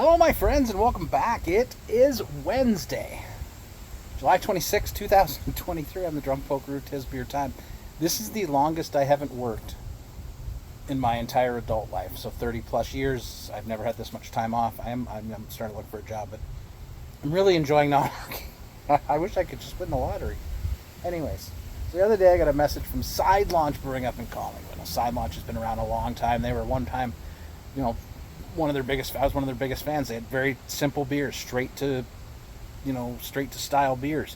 Hello, my friends, and welcome back. It is Wednesday, July 26, 2023. I'm the Drunk Poker. 'Tis beer time. This is the longest I haven't worked in my entire adult life. So 30 plus years. I've never had this much time off. I'm starting to look for a job, but I'm really enjoying not working. I wish I could just win the lottery. Anyways, so the other day I got a message from Side Launch Brewing up in Collingwood. Now, Side Launch has been around a long time. They were one time, you know, I was one of their biggest fans. They had very simple beers, straight to style beers.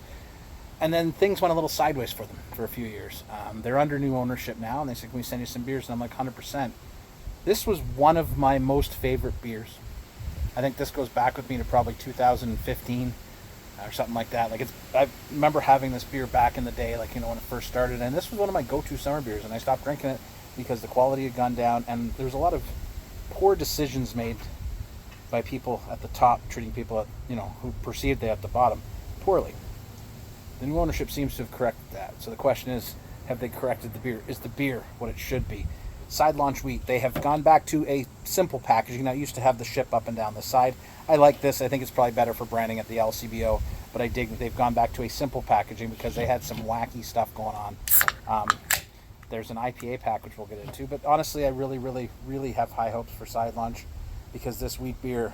And then things went a little sideways for them for a few years. They're under new ownership now, and they said, "Can we send you some beers?" And I'm like, 100%. This was one of my most favorite beers. I think this goes back with me to probably 2015 or something like that. I remember having this beer back in the day, when it first started, and this was one of my go-to summer beers, and I stopped drinking it because the quality had gone down, and there was a lot of poor decisions made by people at the top, treating people who perceived they at the bottom poorly. The new ownership seems to have corrected that. So the question is, have they corrected the beer? Is the beer what it should be? Side Launch Wheat, they have gone back to a simple packaging. Now, it used to have the ship up and down the side. I like this. I think it's probably better for branding at the LCBO, but I dig that they've gone back to a simple packaging because they had some wacky stuff going on. There's an IPA pack, which we'll get into. But honestly, I really, really, really have high hopes for Side Launch because this wheat beer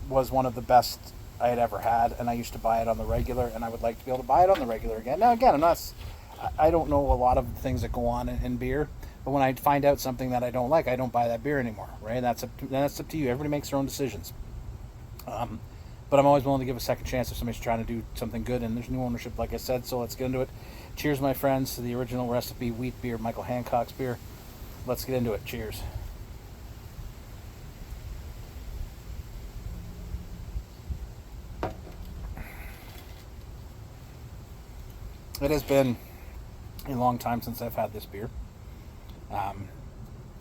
was one of the best I had ever had, and I used to buy it on the regular, and I would like to be able to buy it on the regular again. Now, again, I don't know a lot of the things that go on in beer, but when I find out something that I don't like, I don't buy that beer anymore, right? That's up to you. Everybody makes their own decisions. But I'm always willing to give a second chance if somebody's trying to do something good, and there's new ownership, like I said, so let's get into it. Cheers, my friends, to the original recipe wheat beer, Michael Hancock's beer. Let's get into it. Cheers. It has been a long time since I've had this beer.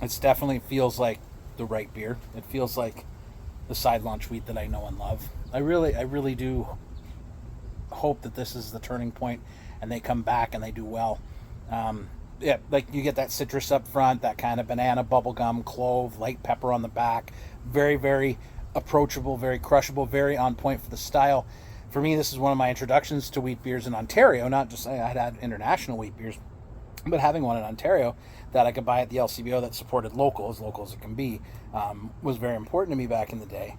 It definitely feels like the right beer. It feels like the Side Launch Wheat that I know and love. I really do hope that this is the turning point and they come back and they do well. You get that citrus up front, that kind of banana, bubblegum, clove, light pepper on the back. Very, very approachable, very crushable, very on point for the style. For me, this is one of my introductions to wheat beers in Ontario. Not just I had international wheat beers, but having one in Ontario that I could buy at the LCBO that supported local as it can be, was very important to me back in the day.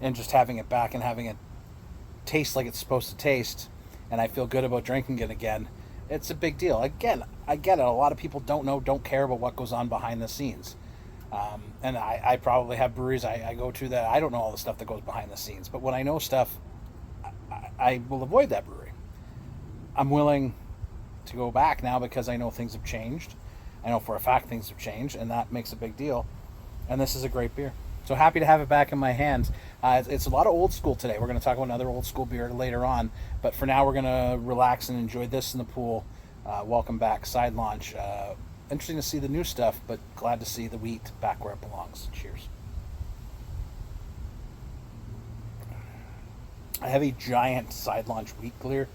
And just having it back and having it taste like it's supposed to taste, and I feel good about drinking it again, it's a big deal. Again, I get it. A lot of people don't care about what goes on behind the scenes. And I probably have breweries I go to that I don't know all the stuff that goes behind the scenes. But when I know stuff, I will avoid that brewery. I'm willing to go back now because I know things have changed. I know for a fact things have changed, and that makes a big deal. And this is a great beer. So happy to have it back in my hands. It's a lot of old school today. We're going to talk about another old school beer later on. But for now, we're going to relax and enjoy this in the pool. Welcome back, Side Launch. Interesting to see the new stuff, but glad to see the wheat back where it belongs. Cheers. I have a giant Side Launch wheat beer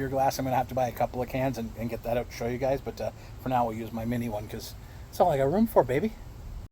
glass. I'm going to have to buy a couple of cans and get that out to show you guys. But for now, we'll use my mini one because that's all I got room for, baby.